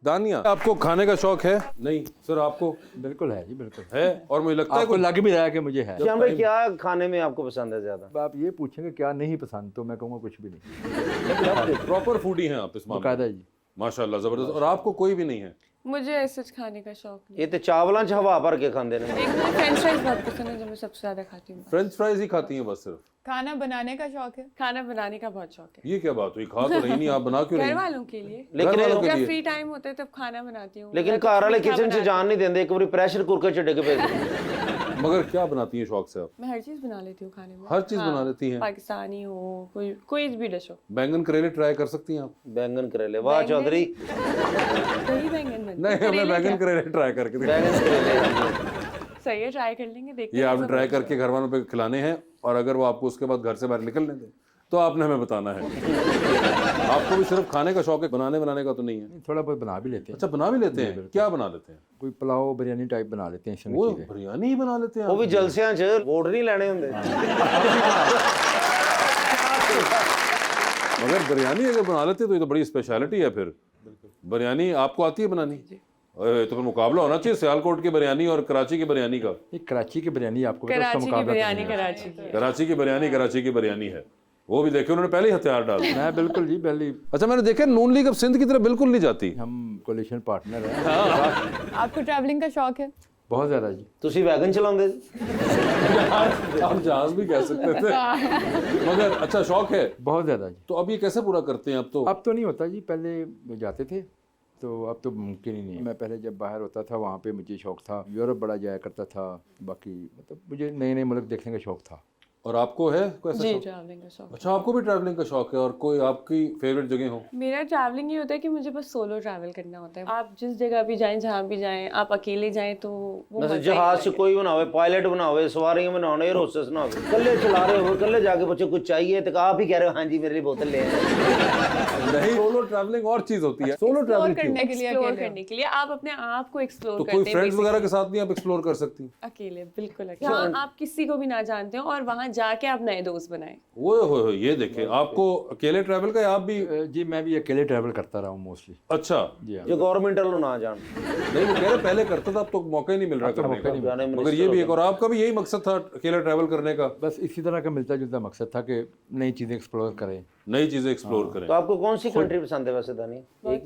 दानिया, आपको खाने का शौक है? नहीं सर, आपको बिल्कुल है जी, बिल्कुल है। और मुझे लगता है आपको लग भी रहा है कि मुझे है। श्याम भाई, क्या खाने में आपको पसंद है ज्यादा? आप ये पूछेंगे क्या नहीं पसंद, तो मैं कहूँगा कुछ भी नहीं। प्रॉपर फूडी हैं आप इस मामले बकायदा में। जी। माशाल्लाह, जबरदस्त। और आपको कोई भी नहीं है? मुझे ऐसे खाने का शौक नहीं। ये तो चावलों च हवा भर के खाते हैं। एक मुझे फ्रेंच फ्राइज बहुत पसंद है, जो मैं सबसे ज्यादा खाती हूँ। फ्रेंच फ्राइज ही खाती हैं बस सिर्फ? खाना बनाने का शौक है? खाना बनाने का बहुत शौक है। ये क्या बात हुई, खा तो रही नहीं, आप बना क्यों घर रही? वालों के लिए। लेकिन घर वालों के जब लिए? फ्री टाइम होता है तब खाना बनाती हूँ। लेकिन या तो घर वाले मीठा किचन से बनाती जान नहीं देते, एक बार प्रेशर कुकर च डिग पे। मगर क्या बनाती हैं शौक से आप? हूँ। मैं हर चीज बना लेती हूँ खाने में। हर चीज बना लेती हैं? पाकिस्तानी हो, कोई भी डिश हो। बैंगन करेले ट्राई कर सकती हैं आप? बैंगन करेले, वाह चौधरी। दही बैंगन बनते हैं। नहीं, हमें बैंगन करेले ट्राई करके दिखाओ। बैंगन करेले सही है, ट्राई कर लेंगे, देखते ये हैं आपने कैसा ट्राई बनता है। करके घर वालों पे खिलाने हैं, और अगर वो आपको उसके बाद घर से बाहर निकलने दें तो आपने हमें बताना है। आपको भी सिर्फ खाने का शौक है, बनाने का तो नहीं है? थोड़ा बहुत बना भी लेते हैं। अच्छा, बना भी लेते हैं? क्या बना लेते हैं? कोई पुलाव बिरयानी टाइप बना लेते हैं इसमें वो चीज़ें। बिरयानी ही बना लेते हैं वो भी आप? जलसियां च वोट नहीं लेने होंगे। मगर बिरयानी अगर बना लेते हैं तो ये तो बड़ी स्पेशलिटी है फिर। बिरयानी आपको आती है बनानी? अरे, तो फिर मुकाबला होना चाहिए सियालकोट की बिरयानी और कराची की बिरयानी का। ये कराची की बिरयानी आपको पता है, उसका कराची की मुकाबला बिरयानी, करना है। कराची की। कराची की बिरयानी कराची की बिरयानी है, वो भी देखे उन्होंने पहले ही हथियार डाल दिए। मैं बिल्कुल जी, पहले अच्छा, मैंने देखा नून लीग अब सिंध की तरफ बिल्कुल नहीं जाती। हम कोलिशन पार्टनर हैं। आपको ट्रैवलिंग का शौक है? बहुत ज़्यादा जी। तुसी वैगन चलाਉਂਦੇ? आप जहाज भी कह सकते थे। मगर अच्छा, शौक है बहुत ज़्यादा जी। तो अब ये कैसे पूरा करते हैं अब तो? अब तो नहीं होता जी, पहले जाते थे, तो अब तो मुमकिन ही नहीं है। मैं पहले जब बाहर होता था वहाँ पे मुझे शौक था, यूरोप बड़ा जाया करता था, बाकी मतलब मुझे नए नए मुल्क देखने का शौक था। और आपको है कोई ऐसा जी, शौक? ट्रैवलिंग का शौक। अच्छा, आपको भी ट्रैवलिंग का शौक है। और कोई आपकी फेवरेट जगह हो? मेरा ट्रैवलिंग ये होता है कि मुझे बस सोलो ट्रैवल करना होता है। आप जिस जगह भी जाएं, जहाँ भी जाएं, आप अकेले जाएं तो वो मजा ही जहाज अलग से है। कोई बनावे, पायलट बनावे, सवारियां बनावे, एयर होस्टेस ना हो, कल्ले चला रहे हो, कल्ले जाके बच्चे कुछ चाहिए तो आप ही कह रहे हो हाँ जी मेरे लिए बोतल ले आए। नहीं, सोलो ट्रैवलिंग और चीज होती है। सोलो ट्रैवलिंग क्यों? करने के लिए एक्सप्लोर अकेले? करने के लिए आप अपने आप को एक्सप्लोर तो करते कोई हैं। Friends basically। वगैरह के साथ नहीं आप एक्सप्लोर कर सकती? अकेले, बिल्कुल अकेले। जहाँ आप किसी को भी ना जानते हो और वहाँ जाके आप नए दोस्त बनाए। वो हो ये देखे, आपको अकेले ट्रैवल का, आप भी? जी मैं भी अकेले ट्रैवल करता रहा हूँ मोस्टली। अच्छा, जी हाँ। जो गवर्नमेंट वालों ना जान। नहीं वो कह रहे पहले करता था, अब तो मौका ही नहीं मिल रहा करने मौका नहीं का। मगर ये भी एक, और आपका भी यही मकसद था अकेले ट्रैवल करने का? बस इसी तरह का मिलता जुलता मकसद था कि नई चीज़ें एक्सप्लोर करें। नई चीजें एक्सप्लोर करें। तो आपको कौन सी कंट्री पसंद है वैसे दानी? एक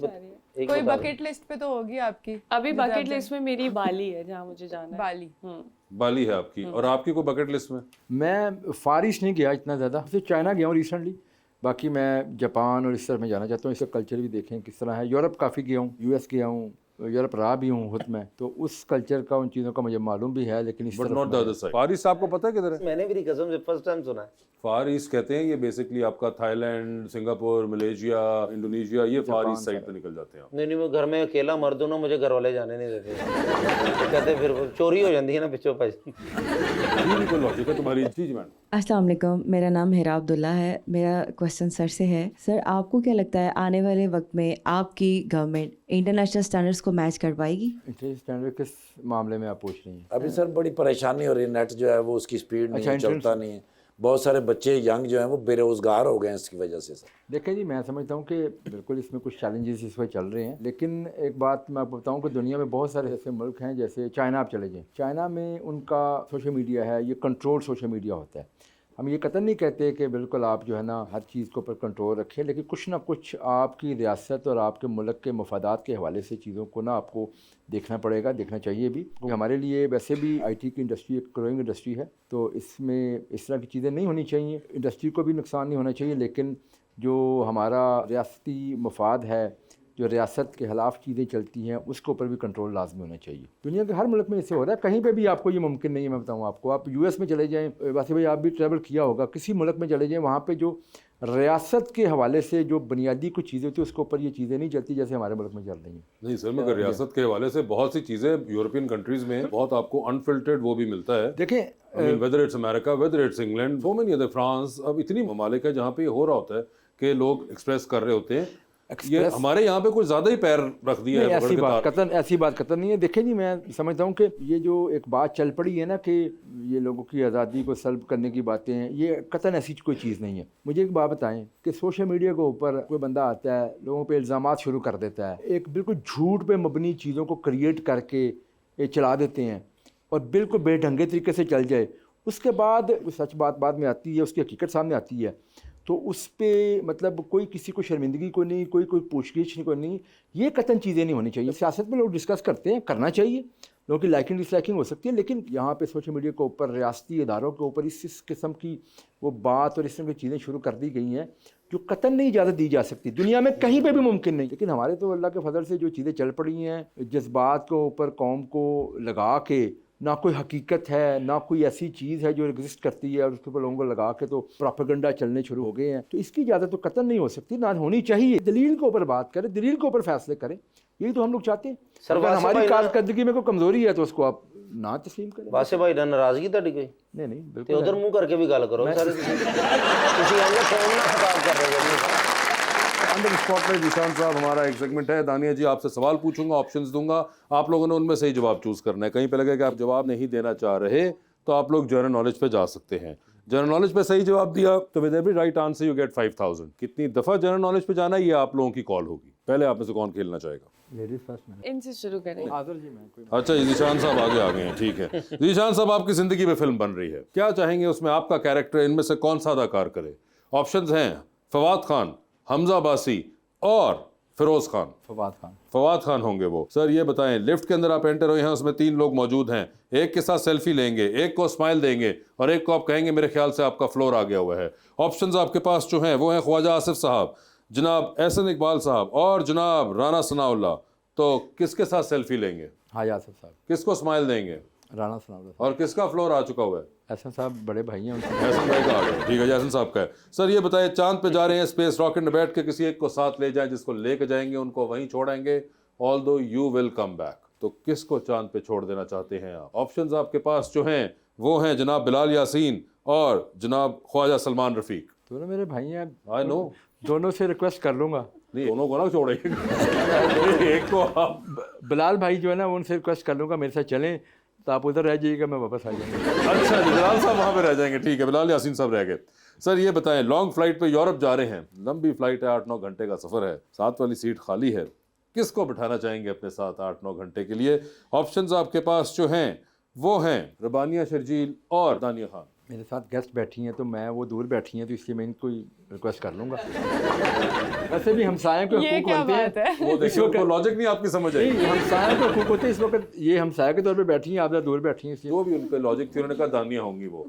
कोई बता दो। बकेट लिस्ट पे तो होगी आपकी? अभी बकेट लिस्ट में मेरी बाली है, जहाँ मुझे जाना है। बाली। बाली है आपकी, और आपकी कोई बकेट लिस्ट में? मैं फार ईस्ट नहीं गया इतना ज़्यादा, सिर्फ चाइना गया हूँ रिसेंटली। बाकी मैं जापान और इस तरह में जाना चाहता हूँ, इसका कल्चर भी देखें किस तरह है। यूरोप काफ़ी गया हूँ, यूएस गया हूँ, यूरोप रहा भी हूँ खुद में, तो उस कल्चर का, उन चीज़ों का मुझे मालूम भी है, लेकिन इस बट तरफ not the other side. Far east आपको पता है किधर है? मैंने भी कसम से फर्स्ट टाइम सुना है। फार ईस्ट कहते हैं ये बेसिकली आपका थाईलैंड, सिंगापुर, मलेशिया, इंडोनेशिया, ये फार ईस्ट साइड पे निकल जाते हैं आप। नहीं मैं घर में अकेला मर्द हूं ना, मुझे घर वाले जाने नहीं देते। तो कहते फिर वो चोरी हो जाती है ना पिछो पास। ये भी कोई लॉजिक है तुम्हारी चीज मैडम? अस्सलाम वालेकुम, मेरा नाम हिरा अब्दुल्ला है। मेरा क्वेश्चन सर से है, सर आपको क्या लगता है आने वाले वक्त में आपकी गवर्नमेंट इंटरनेशनल स्टैंडर्ड्स को मैच कर पाएगी? इंटरनेशनल स्टैंडर्ड किस मामले में आप पूछ रही हैं? अभी सर बड़ी परेशानी हो रही है, नेट जो है वो उसकी स्पीड नहीं है, चलता नहीं है। बहुत सारे बच्चे यंग जो हैं वो बेरोजगार हो गए हैं इसकी वजह से। सर देखिए जी, मैं समझता हूँ कि बिल्कुल इसमें कुछ चैलेंजेस इस वक्त चल रहे हैं, लेकिन एक बात मैं आपको बताऊँ कि दुनिया में बहुत सारे ऐसे मुल्क हैं, जैसे चाइना आप चले जाएँ, चाइना में उनका सोशल मीडिया है, ये कंट्रोल सोशल मीडिया होता है। हम ये कतई नहीं कहते कि बिल्कुल आप जो है ना हर चीज़ के ऊपर कंट्रोल रखें, लेकिन कुछ ना कुछ आपकी रियासत और आपके मुल्क के मफादात के हवाले से चीज़ों को ना आपको देखना पड़ेगा, देखना चाहिए भी। तो हमारे लिए वैसे भी आईटी की इंडस्ट्री एक ग्रोइंग इंडस्ट्री है, तो इसमें इस तरह की चीज़ें नहीं होनी चाहिए। इंडस्ट्री को भी नुकसान नहीं होना चाहिए, लेकिन जो हमारा रियासती मफाद है, जो रियासत के खिलाफ चीज़ें चलती हैं, उसके ऊपर भी कंट्रोल लाजमी होना चाहिए। दुनिया के हर मुल्क में इससे हो रहा है, कहीं पे भी आपको ये मुमकिन नहीं है। मैं बताऊँ आपको, आप यूएस में चले जाएँ, वैसे भाई आप भी ट्रैवल किया होगा, किसी मुल्क में चले जाएँ, वहाँ पे जो रियासत के हवाले से जो बुनियादी कुछ चीज़ें होती है, उसके ऊपर ये चीज़ें नहीं चलती जैसे हमारे मुल्क में चल रही हैं। नहीं सर, मगर रियासत के हवाले से बहुत सी चीजें यूरोपियन कंट्रीज में बहुत आपको अनफिल्टर्ड वो भी मिलता है। देखें whether it's America, whether it's England, so many other, France, अब इतनी ममालिक है जहाँ पे ये हो रहा होता है कि लोग एक्सप्रेस कर रहे होते हैं ये हमारे यहाँ पे कुछ ज्यादा ही पैर रख दिया नहीं, है पकड़ ऐसी के बात तार। कतन ऐसी बात कतन नहीं है। देखिए जी, मैं समझता हूँ कि ये जो एक बात चल पड़ी है ना कि ये लोगों की आज़ादी को सल्ब करने की बातें हैं, ये कतन ऐसी कोई चीज़ नहीं है। मुझे एक बात बताएं कि सोशल मीडिया के ऊपर कोई बंदा आता है, लोगों पे इल्ज़ामात शुरू कर देता है, एक बिल्कुल झूठ पे मबनी चीज़ों को क्रिएट करके ये चला देते हैं और बिल्कुल बेढंगे तरीके से चल जाए, उसके बाद सच बात बाद में आती है, उसकी हकीकत सामने आती है, तो उस पे मतलब कोई किसी को शर्मिंदगी को नहीं, कोई पूछगिछ को नहीं, ये कतन चीज़ें नहीं होनी चाहिए। सियासत में लोग डिस्कस करते हैं, करना चाहिए, लोगों की लाइकिंग डिसलाइकिंग हो सकती है, लेकिन यहाँ पे सोशल मीडिया के ऊपर रियासती इदारों के ऊपर इस किस्म की वो बात और इस किस्म की चीज़ें शुरू कर दी गई हैं जो कतन नहीं इजाज़त दी जा सकती, दुनिया में कहीं पे भी मुमकिन नहीं। लेकिन हमारे तो अल्लाह के फजल से जो चीज़ें चल पड़ी हैं, जज्बात के ऊपर कौम को लगा के, ना कोई हकीकत है, ना कोई ऐसी चीज़ है जो एग्जिस्ट करती है और उसके ऊपर लोगों को लगा के तो प्रोपेगेंडा चलने शुरू हो गए हैं, तो इसकी इजाज़त तो कतन नहीं हो सकती, ना होनी चाहिए। दलील के ऊपर बात करें, दलील के ऊपर फैसले करें, यही तो हम लोग चाहते हैं। सर, अगर वासिफ हमारी भाई ना- कारकर्दगी में कोई कमज़ोरी है तो उसको आप ना तस्लीम करें। वासे भाई ना नाराजगी ਤੁਹਾਡੀ ਕੋਈ नहीं नहीं ਤੇ बिल्कुल ਉਧਰ ਮੂੰਹ ਕਰਕੇ ਵੀ ਗੱਲ ਕਰੋ ਸਾਰੇ ਤੁਸੀਂ ਆਂਗੇ ਫੋਨ ਨਾਲ ਖਿਤਾਬ ਕਰ ਰਹੇ ਹੋ। अंडर स्पॉटलाइट निशान साहब, हमारा एक सेगमेंट है। दानिया जी, आपसे सवाल पूछूंगा, ऑप्शंस दूंगा, आप लोगों ने उनमें सही जवाब चूज करना है। कहीं पे लगे कि आप जवाब नहीं देना चाह रहे तो आप लोग जनरल नॉलेज पे जा सकते हैं। जनरल नॉलेज पे सही जवाब दिया तो with every right answer you get 5000। कितनी दफा जनरल नॉलेज पे जाना है ये आप लोगों की कॉल होगी। पहले आप में से कौन खेलना चाहेगा? लेडीज फर्स्ट में इनसे शुरू करें। आदर जी मैं कोई अच्छा, ये निशान साहब आगे आ गए हैं, ठीक है। निशान साहब, आपकी जिंदगी में फिल्म बन रही है, क्या चाहेंगे उसमें आपका कैरेक्टर इनमें से कौन सा अदाकार करे? ऑप्शंस हैं फवाद खान, हमजा बासी और फिरोज खान। फवाद खान। फवाद खान होंगे वो। सर ये बताएं, लिफ्ट के अंदर आप एंटर हुए हैं, उसमें 3 लोग मौजूद हैं, एक के साथ सेल्फी लेंगे, एक को स्माइल देंगे और एक को आप कहेंगे मेरे ख्याल से आपका फ्लोर आ गया हुआ है। ऑप्शंस आपके पास जो हैं वो हैं ख्वाजा आसिफ साहब, जनाब एहसन इकबाल साहब और जनाब राना सनाउल्लाह। तो किसके साथ सेल्फी लेंगे, हाँ यासिफ साहब, किसको स्माइल देंगे राना सनाउल्लाह और किसका फ्लोर आ चुका हुआ है? एहसन साहब बड़े भाई हैं उनके। एहसन भाई का आ गया, ठीक है, एहसन साहब का है। सर ये बताइए, चांद पे जा रहे हैं, स्पेस रॉकेट में बैठ के किसी एक को साथ ले जाएं, जिसको लेके जाएंगे उनको वहीं छोड़ेंगे, although you will come back, तो किसको चांद पे छोड़ देना चाहते हैं आप? ऑप्शंस आपके पास जो हैं वो हैं जनाब बिलाल यासीन और जनाब ख्वाजा सलमान रफीक। दोनों मेरे भाई हैं, आई नो, दोनों से रिक्वेस्ट कर लूँगा। नहीं दोनों को ना छोड़ेंगे एक को आप। बिलाल भाई जो है ना उनसे रिक्वेस्ट कर लूँगा मेरे साथ चलें, तो आप उधर रह जाइएगा, मैं वापस आ जाऊँगा। अच्छा जी, बिलाल साहब वहाँ पे रह जाएंगे, ठीक है, बिलाल यासीन साहब रह गए। सर ये बताएं, लॉन्ग फ्लाइट पे यूरोप जा रहे हैं, लंबी फ्लाइट है, 8-9 घंटे का सफर है, साथ वाली सीट खाली है, किसको बिठाना चाहेंगे अपने साथ 8-9 घंटे के लिए? ऑप्शंस आपके पास जो हैं वो हैं रबानिया शर्जील और दानिया खान। मेरे साथ गेस्ट बैठी हैं तो मैं वो दूर बैठी हैं, तो इसलिए मैं इनको रिक्वेस्ट कर लूँगा। वैसे भी हमसायों के ये हकूक क्या बनते बात हैं। है? वो देखिए, उनको लॉजिक नहीं आपकी समझ आई। नहीं, हमसायों के हकूक होते हैं, इस वक्त ये हमसाया के तौर पे बैठी हैं, आप ज़रा दूर बैठी हैं इसलिए। जो भी उनके लॉजिक थी, उन्होंने कहा दानिया होंगी वो।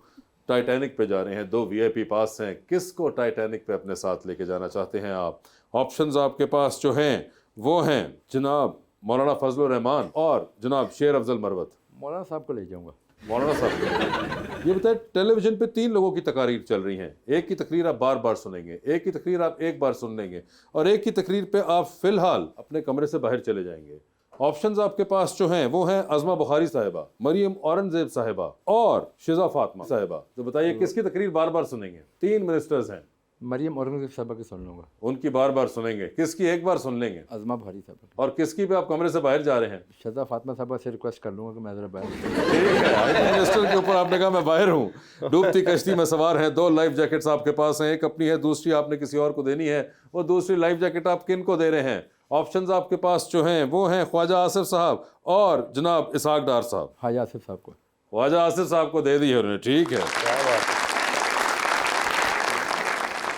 टाइटैनिक पे जा रहे हैं, 2 VIP पास हैं, किसको टाइटैनिक पे अपने साथ लेके जाना चाहते हैं आप? ऑप्शंस आपके पास जो हैं वो हैं जनाब मौलाना फजलुर रहमान और जनाब शेर अफजल मरवत। मौलाना साहब को ले जाऊँगा। मौलाना साहब, ये बताएं, टेलीविजन पे 3 लोगों की तकारीर चल रही हैं, एक की तकरीर आप बार बार सुनेंगे, एक की तकरीर आप एक बार सुन लेंगे और एक की तकरीर पे आप फिलहाल अपने कमरे से बाहर चले जाएंगे। ऑप्शंस आपके पास जो हैं वो हैं अज़मा बुखारी साहिबा, मरियम औरंगजेब साहिबा और शिजा फातिमा साहिबा। तो बताइए किसकी तकरीर बार बार सुनेंगे? 3 मिनिस्टर्स हैं, मरियम औरंगजेब साहबा की सुन लूँगा। उनकी बार बार सुनेंगे, किसकी एक बार सुन लेंगे अज़मा बुखारी साहबा की। और किसकी पे आप कमरे से बाहर जा रहे हैं? शजा फातिमा साहबा से रिक्वेस्ट कर लूँगा कि मैं ज़रा बाहर। ठीक है, आईटी मिनिस्टर के ऊपर आपने कहा मैं बाहर हूँ। डूबती कश्ती में सवार हैं, 2 लाइफ जैकेट्स आपके पास हैं, एक अपनी है, दूसरी आपने किसी और को देनी है। वो दूसरी लाइफ जैकेट आप किन को दे रहे हैं? ऑप्शंस आपके पास जो हैं वो हैं ख्वाजा आसिफ साहब और जनाब इसहाक डार साहब। हाँ आसिफ साहब को। ख्वाजा आसिफ साहब को दे दी है उन्होंने, ठीक है।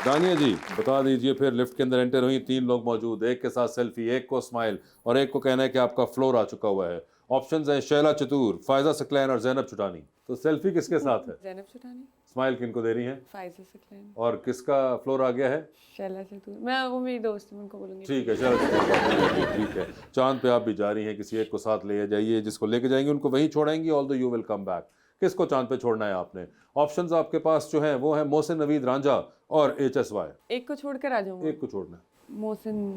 दानिया जी बता दीजिए, फिर लिफ्ट के अंदर एंटर हुई, 3 लोग मौजूद, एक के साथ सेल्फी, एक को स्माइल और एक को कहना है कि आपका फ्लोर आ चुका हुआ है। ऑप्शंस हैं शैला चतुर, फायजा सकलैन और जैनब छुटानी। तो सेल्फी किसके साथ है? जैनब छुटानी, स्माइल किनको दे रही हैं फायजा सकलैन और किसका फ्लोर आ गया है? शैला चतुर। मैं वो मेरी दोस्त है, मैं उनको बोलूँगी। ठीक है, शैला चतुर, ठीक है। चांद पे आप भी जा रही हैं, किसी एक को साथ ले जाइए, जिसको लेके जाएंगे उनको वहीं छोड़ेंगी, although you will come back. किसको चांद पे छोड़ना है आपने? ऑप्शंस आपके पास जो हैं वो हैं मोहसिन नवीद रांझा और HSY। एक को छोड़कर आ जाऊँगा। एक को छोड़ना है,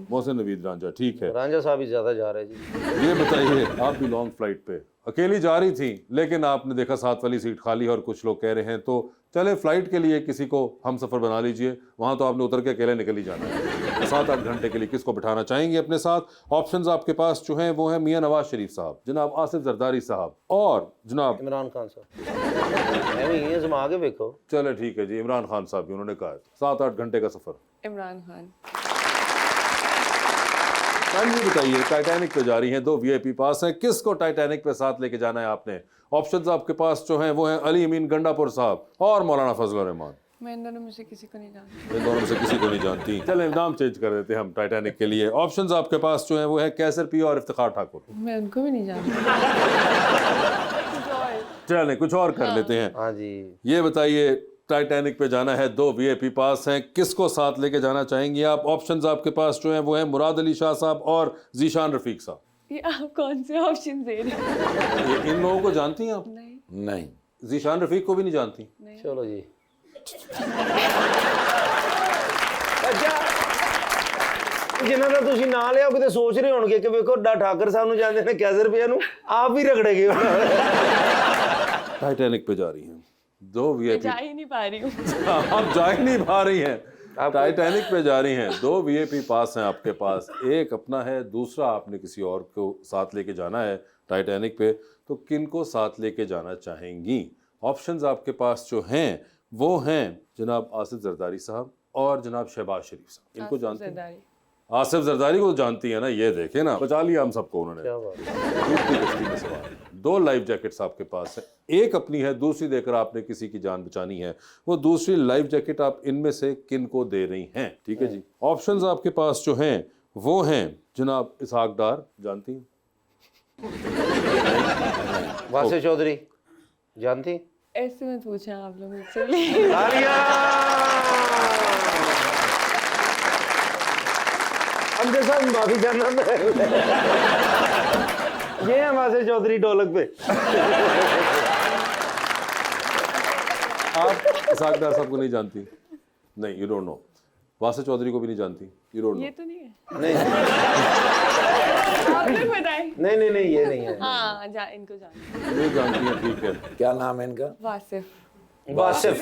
मोहसिन नवीद रांझा, ठीक है। रांझा साहब ही ज्यादा जा रहे जी। ये बताइए, आप भी लॉन्ग फ्लाइट पे अकेली जा रही थी, लेकिन आपने देखा साथ वाली सीट खाली है और कुछ लोग कह रहे हैं तो चले फ्लाइट के लिए किसी को हम सफ़र बना लीजिए, वहाँ तो आपने उतर के अकेले निकल ही जाना है। 7-8 घंटे के लिए किसको बिठाना चाहेंगे अपने साथ? ऑप्शंस आपके पास जो हैं वो हैं मियां नवाज शरीफ साहब, जनाब आसिफ जरदारी साहब और जनाब इमरान खान साहब मैं भी ये जमा के देखो। चले ठीक है जी, इमरान खान साहब भी उन्होंने कहा 7-8 घंटे का सफर। इमरान खान। मैम ये बताइए, टाइटैनिक पे जा रही हैं, 2 VIP पास हैं, किसको टाइटैनिक पे साथ लेके जाना है आपने? ऑप्शंस आपके पास जो हैं वो हैं अली अमीन गंडापुर साहब और मौलाना फजल रहमान। मैं इन दोनों में से किसी को नहीं जानती। इन दोनों में से किसी को नहीं जानती। चलें नाम चेंज कर देते हैं हम टाइटैनिक के लिए। ऑप्शंस आपके पास जो हैं वो है कैसर पी और इफ्तिखार ठाकुर। मैं उनको भी नहीं जानती। चलें कुछ और कर लेते हैं। हाँ जी, ये बताइए, टाइटैनिक पे जाना है, 2 VIP पास हैं, किसको साथ लेके जाना चाहेंगी आप? ऑप्शंस आपके पास जो हैं वो हैं मुराद अली शाह साहब और जीशान रफीक साहब। ये आप कौन से ऑप्शन दे रहे हैं? ये इन लोगों को जानती हैं आप? नहीं नहीं, जीशान रफीक को भी नहीं जानती? चलो जी। ਜਿਨ੍ਹਾਂ ਦਾ ਤੁਸੀਂ ਨਾਂ ਲਿਆ ਉਹ ਕਿਤੇ ਸੋਚ ਰਹੇ ਹੋਣਗੇ ਕਿ ਵੇਖੋ ਡਾ ਠਾਕਰ ਸਾਹਿਬ ਨੂੰ ਜਾਂਦੇ ਨੇ ਕੈਸਰ ਰੁਪਏ ਨੂੰ ਆਪ ਹੀ ਰਗੜੇਗੇ। टाइटैनिक पे जा रही हैं, 2 VIP। जा ही नहीं पा रही हूँ। आप जा ही नहीं पा रही हैं, टाइटैनिक पे जा रही हैं, 2 VIP पास हैं आपके पास, एक अपना है, दूसरा आपने किसी और को साथ लेके जाना है टाइटैनिक पे, तो किन को साथ लेके जाना चाहेंगी? ऑप्शंस आपके पास जो हैं वो हैं जनाब आसिफ जरदारी साहब और जनाब शहबाज शरीफ साहब। इनको जानते हैं? जरदारी। आसिफ जरदारी को जानती है ना, ये देखे ना, बचा लिया हम सबको उन्होंने। क्या बात है। दूसरी कश्ती में सवार, 2 लाइफ जैकेट्स आपके पास है, एक अपनी है, दूसरी देकर आपने किसी की जान बचानी है। वो दूसरी लाइफ जैकेट आप इनमें से किन को दे रही हैं? ठीक है जी। ऑप्शंस आपके पास जो हैं वो हैं जनाब इसहाक डार, जानती हैं? वासे चौधरी जानती? ऐसे मत पूछें आप लोग मुझसे। आलिया हमसे सब माफी चाहना ये है वासे चौधरी ढोलक पे। आप इसहाक डार साहब को नहीं जानती? नहीं, यू डोंट नो। वासे चौधरी को भी नहीं जानती? यू डोंट ये नो। तो नहीं है। नहीं आप लोग बताएं। नहीं ये नहीं है। हाँ इनको जानती। नहीं जानती हैं, ठीक है। क्या नाम है इनका? वासिफ। वासिफ।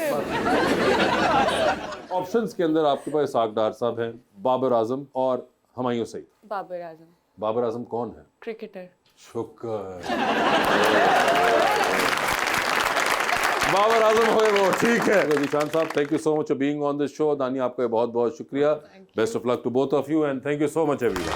ऑप्शंस के अंदर आपके पास इसहाक डार साहब हैं, बाबर आजम और हुमायूं सईद। बाबर आजम। बाबर आजम कौन है? क्रिकेटर। शुक्र। बाबर आजम हुए वो, ठीक है। जीशान साहब, thank you so much for being on this show. Dania आपका बहुत बहुत शुक्रिया। Best of luck to both of you and thank you so much everyone.